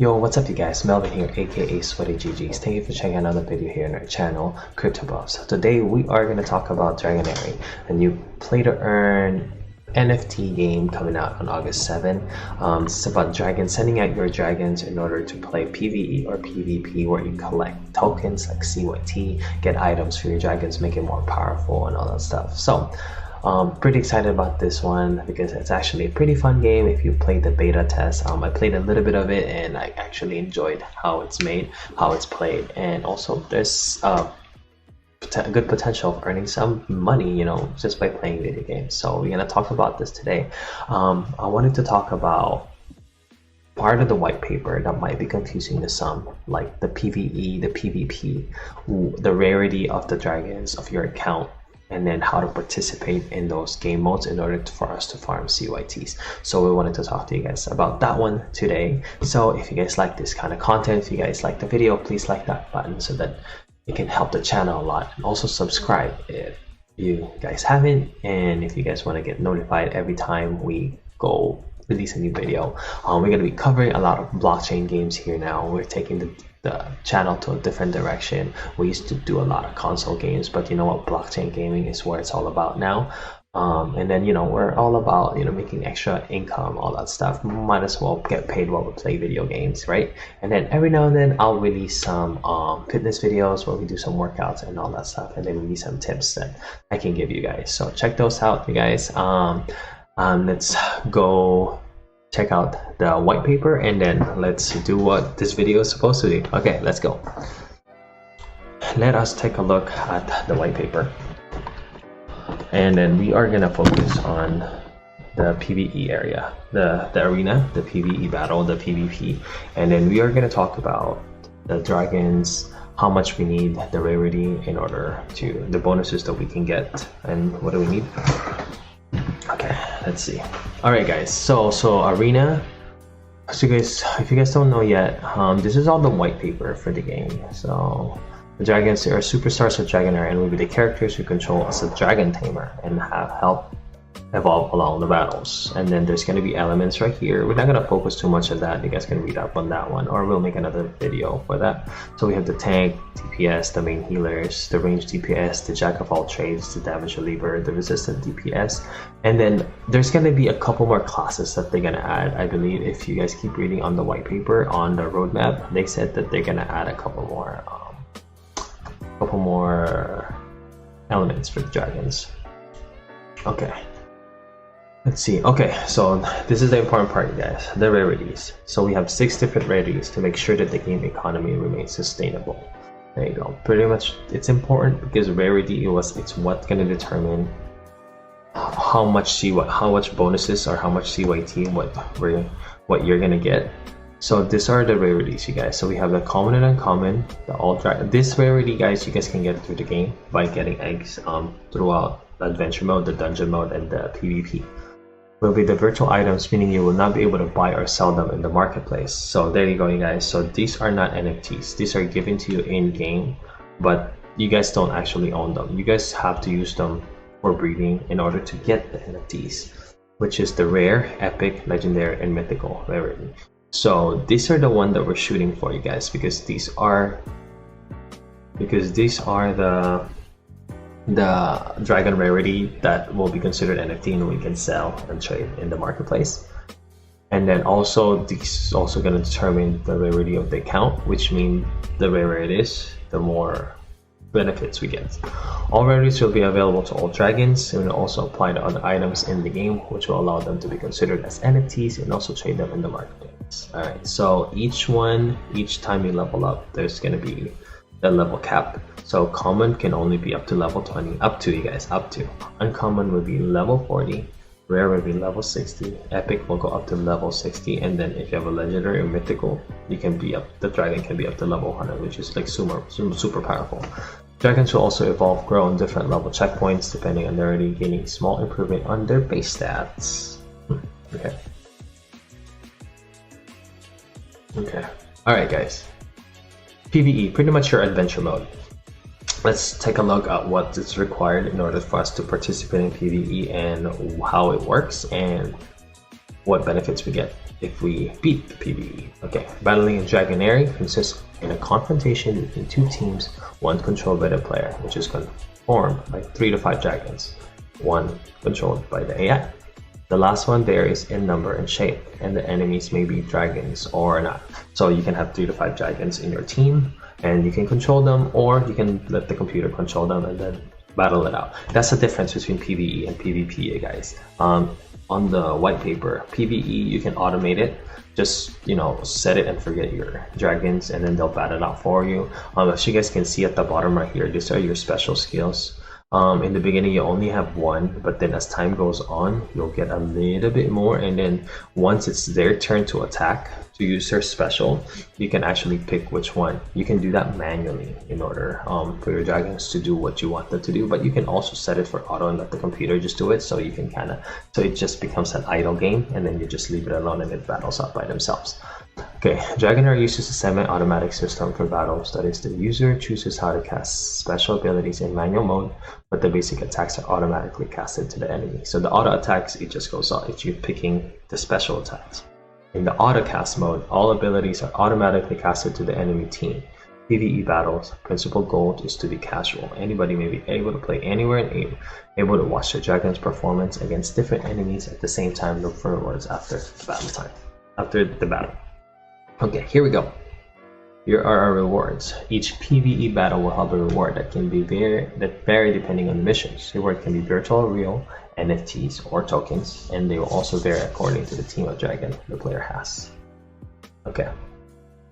Yo, what's up you guys? Melvin here, aka Sweaty GGs. Thank you for checking another video here on our channel, Crypto Buffs. Today we are going to talk about Dragonary, a new play-to-earn NFT game coming out on August 7. It's about dragons, sending out your dragons in order to play PvE or PvP, where you collect tokens like CYT, get items for your dragons, make it more powerful and all that stuff. So pretty excited about this one because it's actually a pretty fun game. If you played the beta test, I played a little bit of it and I actually enjoyed how it's made, how it's played, and also there's good potential of earning some money, you know, just by playing video games. So we're gonna talk about this today. I wanted to talk about part of the white paper that might be confusing to some, like the PvE, the PvP, the rarity of the dragons of your account, and then how to participate in those game modes in order for us to farm CYTs. So we wanted to talk to you guys about that one today. So if you guys like this kind of content, if you guys like the video, please like that button so that it can help the channel a lot. And also subscribe if you guys haven't, and if you guys want to get notified every time we go release a new video. We're going to be covering a lot of blockchain games here now. We're taking the channel to a different direction. We used to do a lot of console games, but you know what, blockchain gaming is where it's all about now. And then, you know, we're all about, you know, making extra income, all that stuff. Might as well get paid while we play video games, right? And then every now and then I'll release some fitness videos where we do some workouts and all that stuff, and then maybe some tips that I can give you guys. So check those out, you guys. Let's go check out the white paper, and then let's do what this video is supposed to do. Okay, let's go. Let us take a look at the white paper, and then we are gonna focus on the PvE area, the arena, the PvE battle, the PvP, and then we are gonna talk about the dragons, how much we need, the rarity in order to the bonuses that we can get, and what do we need. Okay, let's see. All right, guys. So arena. So guys, if you guys don't know yet, this is all the white paper for the game. So the dragons are superstars of Dragonary and will be the characters you control as a dragon tamer and have help evolve along the battles. And then there's going to be elements right here. We're not going to focus too much on that. You guys can read up on that one, or we'll make another video for that. So we have the tank, DPS, the main healers, the range DPS, the jack of all trades, the damage reliever, the resistant DPS, and then there's going to be a couple more classes that they're going to add. I believe if you guys keep reading on the white paper on the roadmap, they said that they're going to add a couple more elements for the dragons. Okay. Let's see. Okay, so this is the important part, guys, the rarities. So we have 6 different rarities to make sure that the game economy remains sustainable. There you go. Pretty much it's important because rarity it's what's going to determine how much bonuses or how much CYT what you're going to get. So these are the rarities, you guys. So we have the common and uncommon, this rarity, guys, you guys can get through the game by getting eggs throughout the adventure mode, the dungeon mode, and the PvP. Will be the virtual items, meaning you will not be able to buy or sell them in the marketplace. So there you go, you guys. So these are not NFTs. These are given to you in game, but you guys don't actually own them. You guys have to use them for breeding in order to get the NFTs, which is the rare, epic, legendary, and mythical rarity. So these are the one that we're shooting for, you guys, because these are the dragon rarity that will be considered NFT and we can sell and trade in the marketplace. And then also this is also going to determine the rarity of the account, which means the rarer it is, the more benefits we get. All rarities will be available to all dragons and will also apply to other items in the game, which will allow them to be considered as NFTs and also trade them in the marketplace. All right, so each time you level up, there's going to be a level cap. So common can only be up to level 20, up to, you guys, up to. Uncommon will be level 40, rare will be level 60, epic will go up to level 60, and then if you have a legendary or mythical, the dragon can be up to level 100, which is like super powerful. Dragons will also evolve, grow on different level checkpoints depending on their rarity, gaining small improvement on their base stats. Okay. Alright, guys. PvE, pretty much your adventure mode. Let's take a look at what is required in order for us to participate in PvE and how it works and what benefits we get. if we beat the PvE. Okay, battling in Dragonary consists in a confrontation between two teams, one controlled by the player, which is formed by 3 to 5 dragons, one controlled by the AI. The last one varies in number and shape, and the enemies may be dragons or not. So you can have 3 to 5 dragons in your team, and you can control them, or you can let the computer control them and then battle it out. That's the difference between PvE and PvP, guys. On the white paper, PvE, you can automate it. Just, you know, set it and forget your dragons, and then they'll battle it out for you. As you guys can see at the bottom right here, these are your special skills. In the beginning, you only have one, but then as time goes on, you'll get a little bit more. And then once it's their turn to attack, to use their special, you can actually pick which one. You can do that manually in order for your dragons to do what you want them to do, but you can also set it for auto and let the computer just do it, so you can so it just becomes an idle game, and then you just leave it alone and it battles out by themselves. Okay, Dragonary uses a semi-automatic system for battles. That is, the user chooses how to cast special abilities in manual mode, but the basic attacks are automatically casted to the enemy. So the auto attacks, it just goes off if you're picking the special attacks. In the auto cast mode, all abilities are automatically casted to the enemy team. PvE battles, principal goal is to be casual. Anybody may be able to play anywhere and able to watch the dragon's performance against different enemies at the same time. Look for rewards after the battle. Okay, here we go. Here are our rewards. Each PvE battle will have a reward that can be vary depending on the missions. The reward can be virtual or real, NFTs or tokens, and they will also vary according to the team of dragon the player has. Okay.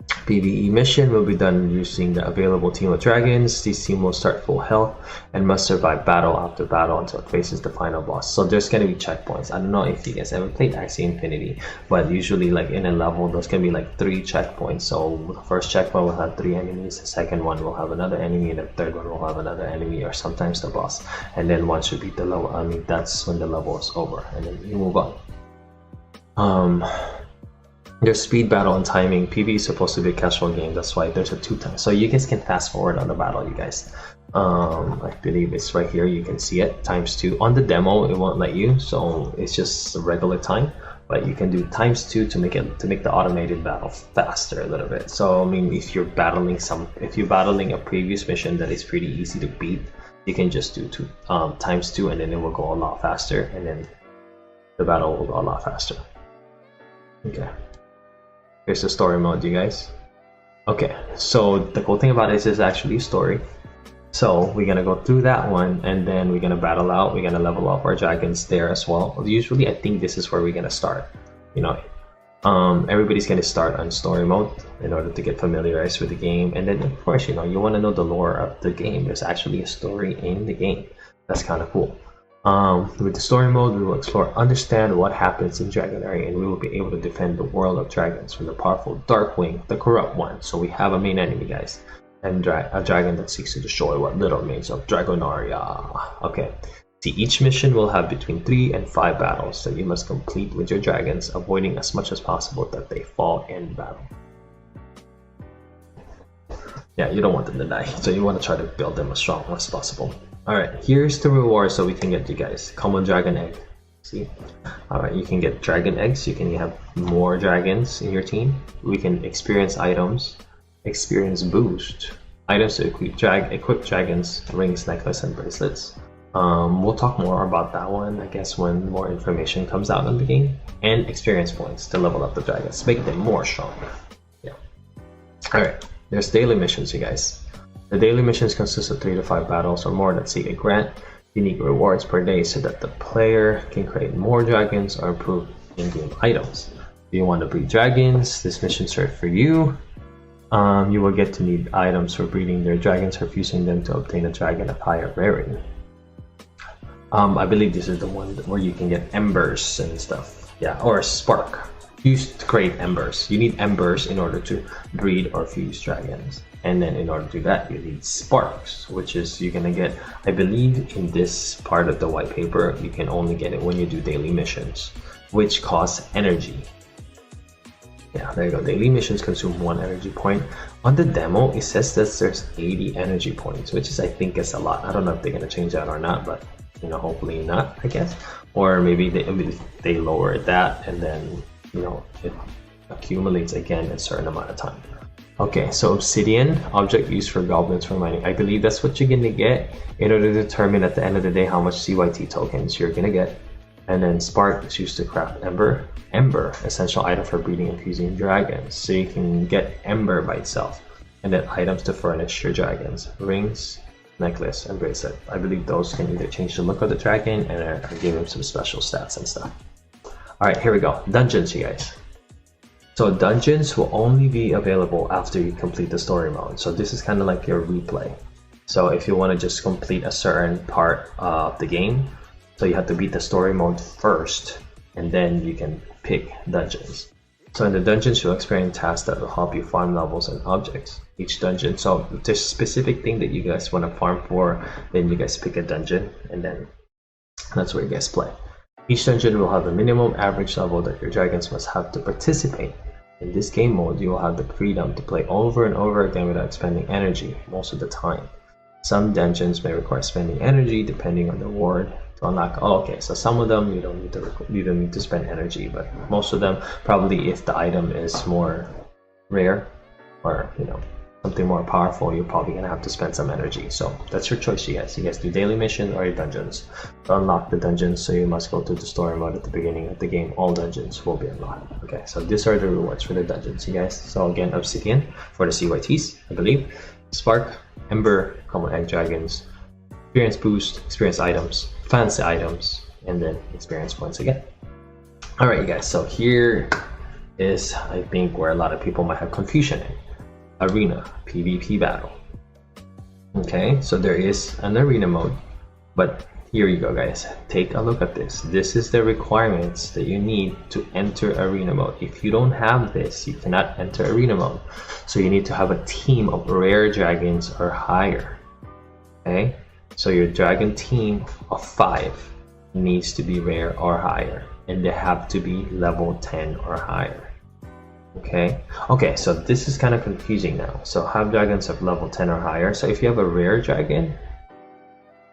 PvE mission will be done using the available team of dragons. This team will start full health and must survive battle after battle until it faces the final boss. So there's going to be checkpoints. I don't know if you guys ever played Axie Infinity, but usually like in a level there's going to be like 3 checkpoints. So the first checkpoint will have 3 enemies, the second one will have another enemy, and the third one will have another enemy, or sometimes the boss. And then once you beat the level, that's when the level is over, and then you move on. There's speed, battle, and timing. PvE is supposed to be a casual game, that's why there's a 2 times. So you guys can fast forward on the battle, you guys. I believe it's right here, you can see it, ×2. On the demo, it won't let you, so it's just a regular time. But you can do ×2 to make the automated battle faster a little bit. So if you're battling a previous mission that is pretty easy to beat, you can just do ×2, and then it will go a lot faster, and then the battle will go a lot faster. Okay. Here's the story mode, you guys. Okay, so the cool thing about this is actually a story. So we're gonna go through that one, and then we're gonna battle out. We're gonna level up our dragons there as well. Usually, I think this is where we're gonna start. Everybody's gonna start on story mode in order to get familiarized with the game, and then of course, you want to know the lore of the game. There's actually a story in the game. That's kind of cool. With the story mode, we will explore, understand what happens in Dragonary, and we will be able to defend the world of dragons from the powerful Darkwing, the corrupt one. So we have a main enemy, guys, and a dragon that seeks to destroy what little remains of Dragonary. Okay. See, each mission will have between 3 and 5 battles that you must complete with your dragons, avoiding as much as possible that they fall in battle. Yeah, you don't want them to die, so you want to try to build them as strong as possible. Alright, here's the rewards that we can get, you guys. Common dragon egg. See? Alright, you can get dragon eggs. You can have more dragons in your team. We can experience items. Experience boost. Items to equip dragons, rings, necklace, and bracelets. We'll talk more about that one, I guess, when more information comes out in the game. And experience points to level up the dragons. Make them more stronger. Yeah. Alright, there's daily missions, you guys. The daily missions consist of 3 to 5 battles or more that seek a grant unique rewards per day so that the player can create more dragons or improve in-game items. If you want to breed dragons, this mission serves for you. You will get to need items for breeding their dragons or fusing them to obtain a dragon of higher rarity. I believe this is the one where you can get embers and stuff. Yeah, or a spark. Used to create embers. You need embers in order to breed or fuse dragons. And then in order to do that, you need sparks, which is you're gonna get, I believe in this part of the white paper, you can only get it when you do daily missions, which costs energy. Yeah, there you go. Daily missions consume 1 energy point. On the demo, it says that there's 80 energy points, which is, I think, is a lot. I don't know if they're gonna change that or not, but hopefully not, I guess. Or maybe they lower that, and then it accumulates again in a certain amount of time. Okay, so obsidian, object used for goblins for mining. I believe that's what you're gonna get in order to determine at the end of the day how much CYT tokens you're gonna get. And then spark is used to craft ember. Ember, essential item for breeding and fusing dragons. So you can get ember by itself. And then items to furnish your dragons. Rings, necklace, and bracelet. I believe those can either change the look of the dragon and give him some special stats and stuff. Alright, here we go. Dungeons, you guys. So dungeons will only be available after you complete the story mode. So this is kind of like your replay. So if you want to just complete a certain part of the game, so you have to beat the story mode first, and then you can pick dungeons. So in the dungeons, you'll experience tasks that will help you farm levels and objects. Each dungeon, so if there's a specific thing that you guys want to farm for, then you guys pick a dungeon, and then that's where you guys play. Each dungeon will have a minimum average level that your dragons must have to participate. In this game mode, you will have the freedom to play over and over again without spending energy most of the time. Some dungeons may require spending energy depending on the reward to unlock. Oh, okay, so some of them you don't need to spend energy, but most of them probably, if the item is more rare or something more powerful, you're probably gonna have to spend some energy. So that's your choice, you guys. You guys do daily mission or your dungeons. To unlock the dungeons, so you must go to the story mode at the beginning of the game. All dungeons will be unlocked. Okay, so these are the rewards for the dungeons, you guys. So again, obsidian for the CYTs, I believe. Spark, ember, common egg dragons, experience boost, experience items, fancy items, and then experience points again. All right, you guys. So here is, I think, where a lot of people might have confusion in. Arena PvP battle. Okay, so there is an arena mode, but here you go, guys. Take a look at this. This is the requirements that you need to enter arena mode. If you don't have this, you cannot enter arena mode. So you need to have a team of rare dragons or higher. Okay, so your dragon team of 5 needs to be rare or higher, and they have to be level 10 or higher. Okay, so this is kind of confusing now. So have dragons of level 10 or higher. So if you have a rare dragon,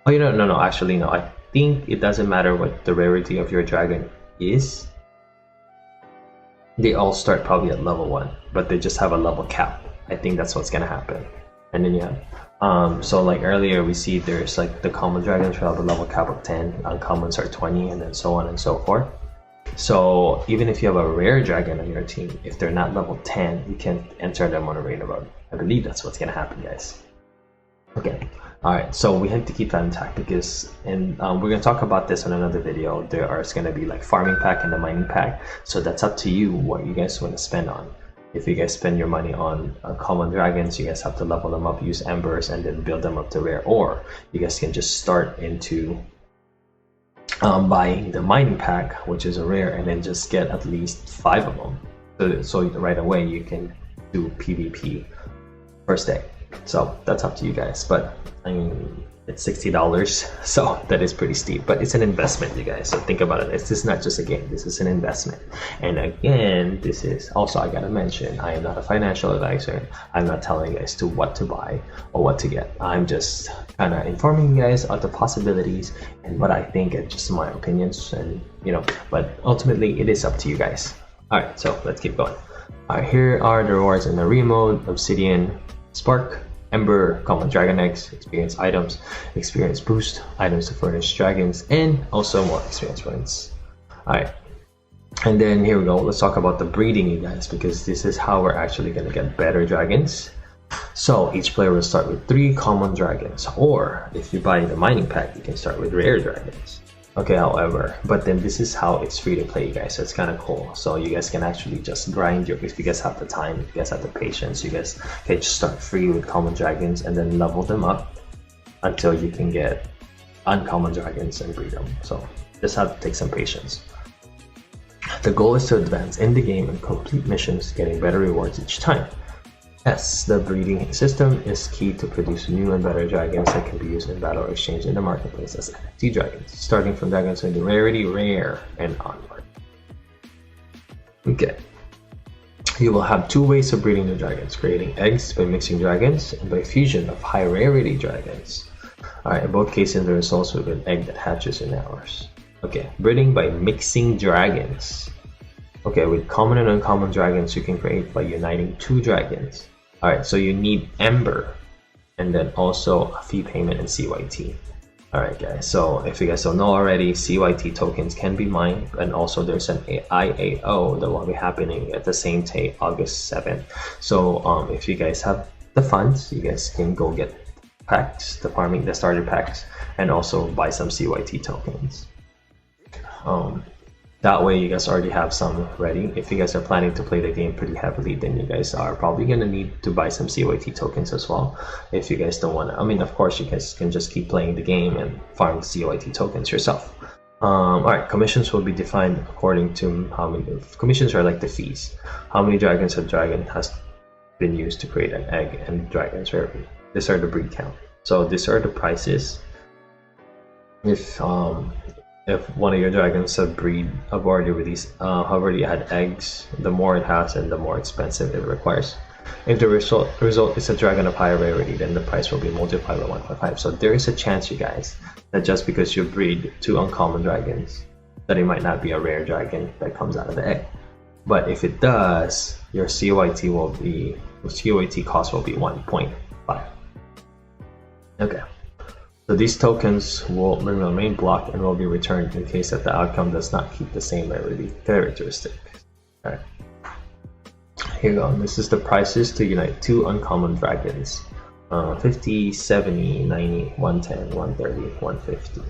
no, actually no, I think it doesn't matter what the rarity of your dragon is. They all start probably at level 1, but they just have a level cap. I think that's what's gonna happen. And then you have so like earlier we see there's like the common dragons will have a level cap of 10, uncommons are 20, and then so on and so forth. So even if you have a rare dragon on your team, if they're not level 10, you can't enter them on arena mode. I believe that's what's gonna happen, guys. Okay, alright, so we have to keep that intact because, and we're gonna talk about this in another video. There is gonna be like farming pack and the mining pack, so that's up to you what you guys want to spend on. If you guys spend your money on common dragons, you guys have to level them up, use embers, and then build them up to rare, or you guys can just start into buying the mining pack, which is a rare, and then just get at least 5 of them. So right away you can do PvP first day. So that's up to you guys. But I mean, it's $60, so that is pretty steep. But it's an investment, you guys. So think about it. This is not just a game. This is an investment. And again, this is also, I gotta mention, I am not a financial advisor. I'm not telling you guys what to buy or what to get. I'm just kind of informing you guys of the possibilities and what I think and just my opinions, and but ultimately it is up to you guys. All right, so let's keep going. All right, here are the rewards in the arena mode: obsidian, spark, ember, common dragon eggs, experience items, experience boost, items to furnish dragons, and also more experience points. All right, and then here we go. Let's talk about the breeding, you guys, because this is how we're actually going to get better dragons. So each player will start with 3 common dragons, or if you buy the mining pack, you can start with rare dragons. Okay, however, but then this is how it's free to play, you guys, so it's kind of cool. So you guys can actually just grind if you guys have the time, if you guys have the patience, you guys can just start free with common dragons and then level them up until you can get uncommon dragons and breed them. So just have to take some patience. The goal is to advance in the game and complete missions, getting better rewards each time. Yes, the breeding system is key to produce new and better dragons that can be used in battle or exchange in the marketplace as NFT dragons, starting from dragons with the rarity rare and onward. Okay. You will have 2 ways of breeding the dragons: creating eggs by mixing dragons, and by fusion of high rarity dragons. Alright, in both cases the results will be an egg that hatches in hours. Okay, breeding by mixing dragons. Okay, with common and uncommon dragons, you can create by uniting 2 dragons. Alright, so you need Ember, and then also a fee payment and CYT. Alright guys, so if you guys don't know already, CYT tokens can be mined, and also there's an IAO that will be happening at the same day, August 7th. So if you guys have the funds, you guys can go get packs, the starter packs, and also buy some CYT tokens. That way you guys already have some ready. If you guys are planning to play the game pretty heavily, then you guys are probably gonna need to buy some CYT tokens as well. If you guys don't want to, I mean, of course you guys can just keep playing the game and farm CYT tokens yourself. Alright, commissions will be defined according to how many, commissions are like the fees. How many dragons a dragon has been used to create an egg and dragon's rarity. These are the breed count. So these are the prices. If one of your dragons have already released, have already had eggs, the more it has and the more expensive it requires. If the result is a dragon of higher rarity, then the price will be multiplied by 1.5. So there is a chance, you guys, that just because you breed 2 uncommon dragons, that it might not be a rare dragon that comes out of the egg. But if it does, your CYT cost will be 1.5. Okay. So these tokens will remain blocked and will be returned in case that the outcome does not keep the same rarity characteristic. Alright. Here you go. This is the prices to unite 2 uncommon dragons. 50, 70, 90, 110, 130, 150.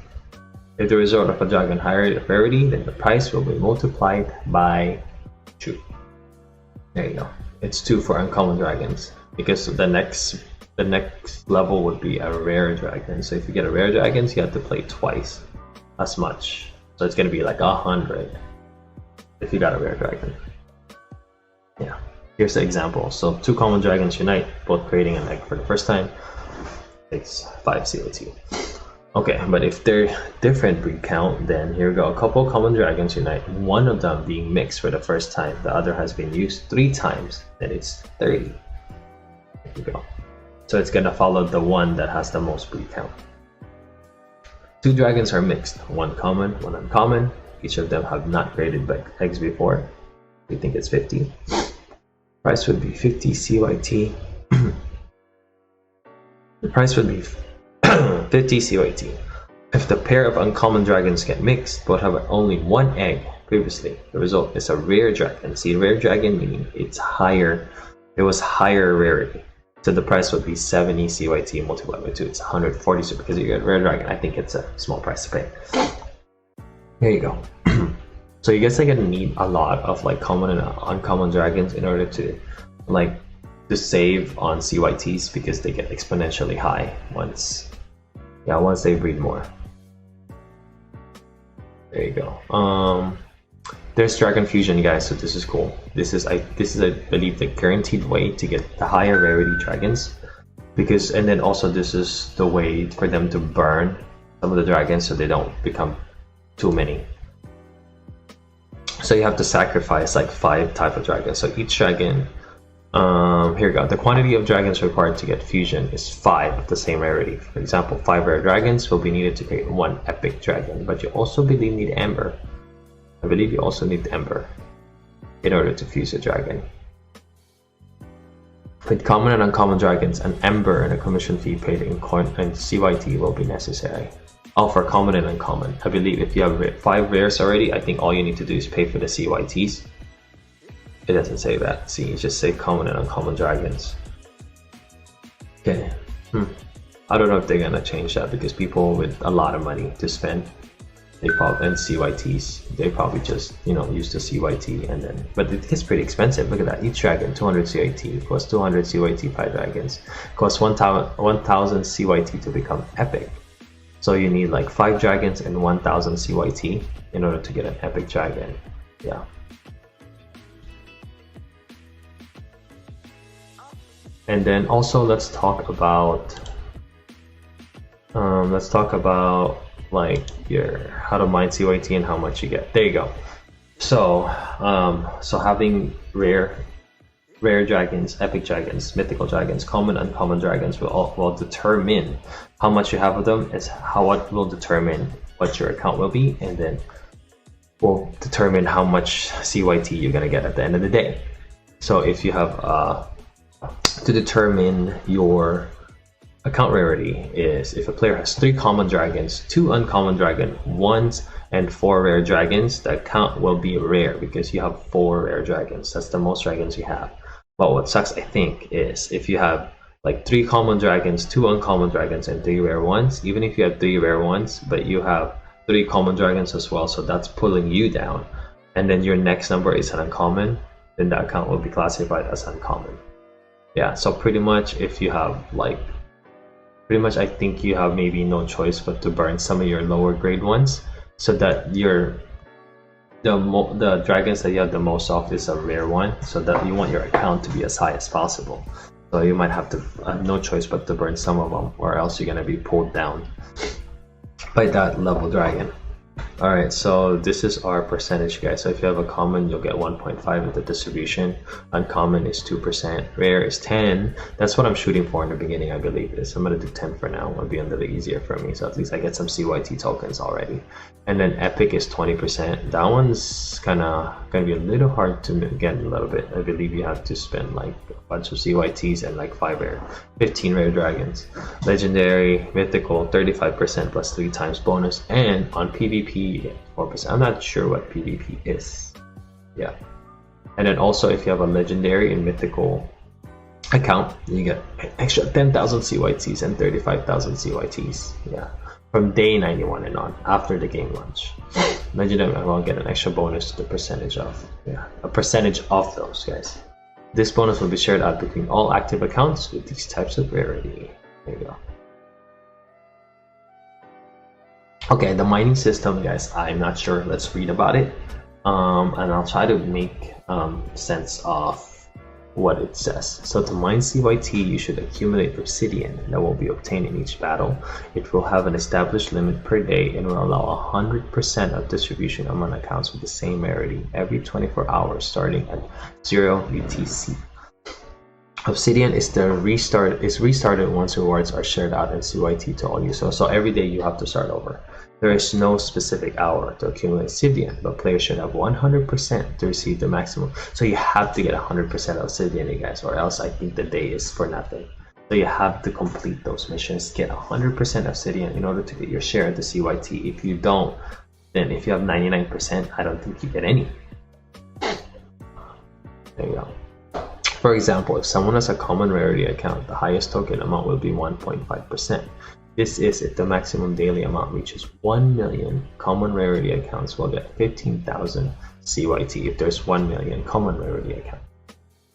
If the result of a dragon higher rarity, then the price will be multiplied by 2. There you go. It's 2 for uncommon dragons, because the next level would be a rare dragon. So if you get a rare dragon, you have to play twice as much. So it's gonna be like 100 if you got a rare dragon. Yeah, here's the example. So 2 common dragons unite, both creating an egg for the first time. Takes 5 COT. Okay, but if they're different breed count, then here we go. A couple common dragons unite, one of them being mixed for the first time, the other has been used 3 times, then it's 30. There you go. So it's gonna follow the one that has the most breed count. 2 dragons are mixed, 1 common, 1 uncommon. Each of them have not created eggs before. We think it's 50. Price would be 50 CYT. The price would be 50 CYT. If the pair of uncommon dragons get mixed, both have only 1 egg previously, the result is a rare dragon. See, rare dragon meaning it's higher. It was higher rarity. So the price would be 70 CYT multiplied by 2. It's 140. So because you get rare dragon, I think it's a small price to pay. Here you go. So you guys are gonna need a lot of like common and uncommon dragons in order to to save on CYTs, because they get exponentially high once they breed more. There you go. There's Dragon Fusion, guys, so this is cool. This is I believe the guaranteed way to get the higher rarity dragons, and then also this is the way for them to burn some of the dragons so they don't become too many. So you have to sacrifice like 5 type of dragons. So each dragon, here we go. The quantity of dragons required to get fusion is 5 of the same rarity. For example, 5 rare dragons will be needed to create 1 epic dragon, but you also need Ember. I believe you also need Ember in order to fuse a dragon. With common and uncommon dragons, an Ember and a commission fee paid in coin and CYT will be necessary. All for common and uncommon. I believe if you have 5 rares already, I think all you need to do is pay for the CYTs. It doesn't say that. See, it just say common and uncommon dragons. Okay. I don't know if they're gonna change that, because people with a lot of money to spend, and CYTs, they probably just use the CYT, and then, but it gets pretty expensive. Look at that, each dragon 200 CYT costs 200 CYT 5 dragons, costs 1000 CYT to become epic. So you need like 5 dragons and 1000 CYT in order to get an epic dragon. Yeah. And then also let's talk about like how to mine CYT and how much you get. There you go. So having rare dragons, epic dragons, mythical dragons, common, uncommon dragons will determine how much you have of them. Is what will determine what your account will be, and then will determine how much CYT you're gonna get at the end of the day. So if you have to determine your account rarity is if a player has 3 common dragons, 2 uncommon dragon, 1s, and 4 rare dragons, the account will be rare because you have 4 rare dragons. That's the most dragons you have. But what sucks, I think, is if you have like 3 common dragons, 2 uncommon dragons, and 3 rare ones, even if you have 3 rare ones, but you have 3 common dragons as well, so that's pulling you down, and then your next number is an uncommon, then the account will be classified as uncommon. Yeah, so pretty much if you have like, I think you have maybe no choice but to burn some of your lower grade ones, so that the dragons that you have the most of is a rare one, so that you want your account to be as high as possible. So you might have to no choice but to burn some of them, or else you're gonna be pulled down by that level dragon. Alright, so this is our percentage, guys. So if you have a common, you'll get 1.5 of the distribution. Uncommon is 2%. Rare is 10. That's what I'm shooting for in the beginning, I believe it is. I'm going to do 10 for now. It'll be a little easier for me. So at least I get some CYT tokens already. And then epic is 20%. That one's kind of going to be a little hard to get a little bit. I believe you have to spend like a bunch of CYTs and like 15 rare dragons. Legendary, mythical, 35% plus 3 times bonus. And on PvP, you get 4%. I'm not sure what PvP is. Yeah. And then also if you have a legendary and mythical account, you get an extra 10,000 CYTs and 35,000 CYTs. Yeah. From day 91 and on, after the game launch. Legendary will get an extra bonus to the percentage of. Yeah. A percentage of those, guys. This bonus will be shared out between all active accounts with these types of rarity. There you go. Okay, the mining system, guys, I'm not sure. Let's read about it. And I'll try to make sense of what it says. So to mine CYT, you should accumulate obsidian that will be obtained in each battle. It will have an established limit per day and will allow 100% of distribution among accounts with the same rarity every 24 hours starting at 0 UTC. Obsidian is restarted once rewards are shared out in CYT to all users. So every day you have to start over. There is no specific hour to accumulate obsidian, but players should have 100% to receive the maximum. So you have to get 100% obsidian, you guys, or else I think the day is for nothing. So you have to complete those missions, get 100% obsidian in order to get your share of the CYT. If you don't, then if you have 99%, I don't think you get any. There you go. For example, if someone has a common rarity account, the highest token amount will be 1.5%. This is if the maximum daily amount reaches 1 million. Common rarity accounts will get 15,000 CYT. If there's 1 million common rarity account,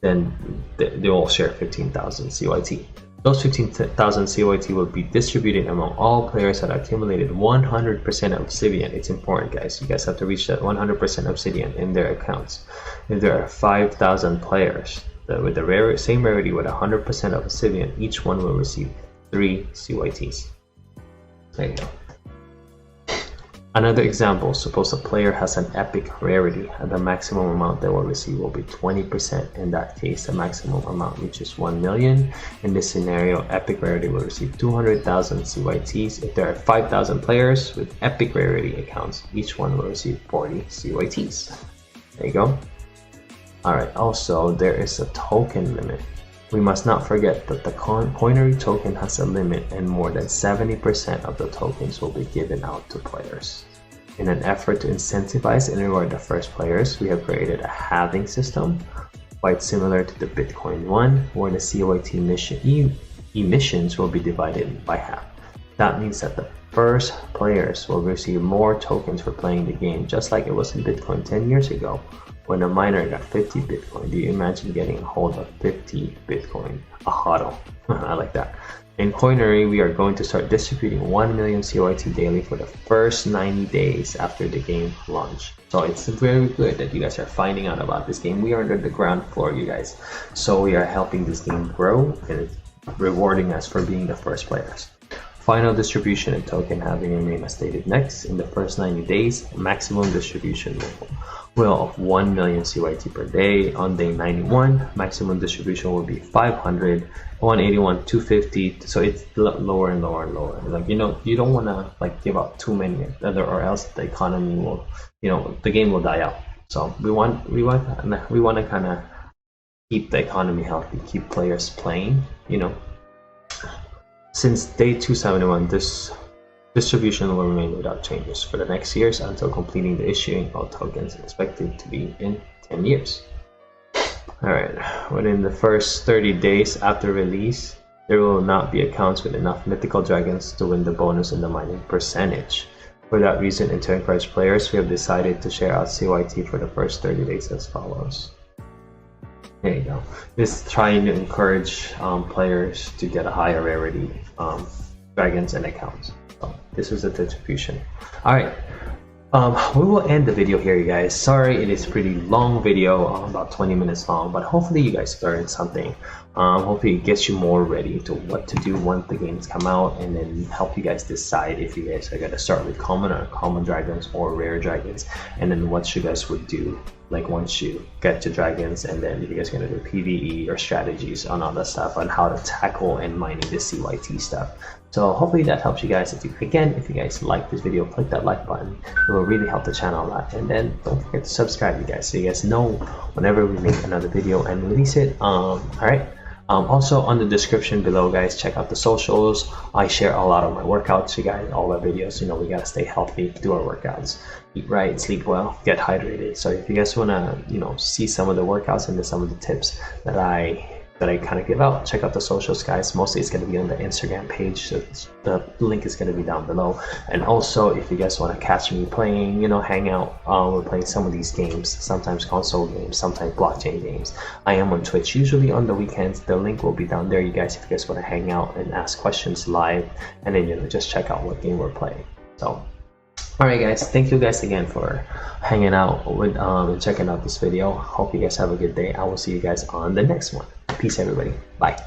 then they all share 15,000 CYT. Those 15,000 CYT will be distributed among all players that accumulated 100% obsidian. It's important, guys. You guys have to reach that 100% obsidian in their accounts. If there are 5,000 players with the same rarity with 100% of obsidian, each one will receive 3 CYTs. There you go. Another example, suppose a player has an epic rarity and the maximum amount they will receive will be 20%. In that case, the maximum amount reaches 1 million. In this scenario, epic rarity will receive 200,000 CYTs. If there are 5,000 players with epic rarity accounts, each one will receive 40 CYTs. There you go. Alright, also there is a token limit. We must not forget that the coinery token has a limit and more than 70% of the tokens will be given out to players. In an effort to incentivize and reward the first players, we have created a halving system, quite similar to the Bitcoin one, where the CYT emissions will be divided by half. That means that the first players will receive more tokens for playing the game, just like it was in Bitcoin 10 years ago. When a miner got 50 Bitcoin, do you imagine getting a hold of 50 Bitcoin? A hodl. I like that. In Coinery, we are going to start distributing 1 million CYT daily for the first 90 days after the game launch. So it's very good that you guys are finding out about this game. We are under the ground floor, you guys. So we are helping this game grow and it's rewarding us for being the first players. Final distribution and token having remained as stated. Next, in the first 90 days, maximum distribution will of 1 million CYT per day. On day 91, maximum distribution will be 500, 181, 250. So it's lower and lower and lower. Like, you know, you don't want to like give out too many or else the economy will, you know, the game will die out. So we want to kind of keep the economy healthy, keep players playing, you know. Since day 271, this distribution will remain without changes for the next years until completing the issuing of tokens, expected to be in 10 years. Alright, within the first 30 days after release, there will not be accounts with enough mythical dragons to win the bonus in the mining percentage. For that reason, and to encourage players, we have decided to share out CYT for the first 30 days as follows. There you go. Just trying to encourage players to get a higher rarity dragons and accounts. So this is the distribution. Alright, we will end the video here, you guys. Sorry, it is a pretty long video, about 20 minutes long, but hopefully you guys learned something. Hopefully it gets you more ready to what to do once the games come out, and then help you guys decide if you guys are going to start with common or common dragons or rare dragons, and then what you guys would do like once you get to dragons, and then you guys are going to do PvE or strategies on all that stuff on how to tackle and mining the CYT stuff. So hopefully that helps you guys. If you guys like this video, click that like button. It will really help the channel a lot. And then don't forget to subscribe, you guys, so you guys know whenever we make another video and release it. Alright. Also on the description below, guys, check out the socials. I share a lot of my workouts, you guys, all our videos. You know, we gotta stay healthy, do our workouts, eat right, sleep well, get hydrated. So if you guys wanna, you know, see some of the workouts and then some of the tips that I kind of give out, check out the socials, guys. Mostly it's going to be on the Instagram page, so the link is going to be down below. And also, if you guys want to catch me playing, you know, hang out, we're playing some of these games, sometimes console games, sometimes blockchain games. I am on Twitch, usually on the weekends. The link will be down there, you guys, if you guys want to hang out and ask questions live, and then, you know, just check out what game we're playing. So alright, guys, thank you guys again for hanging out with and checking out this video. Hope you guys have a good day. I will see you guys on the next one. Peace, everybody. Bye.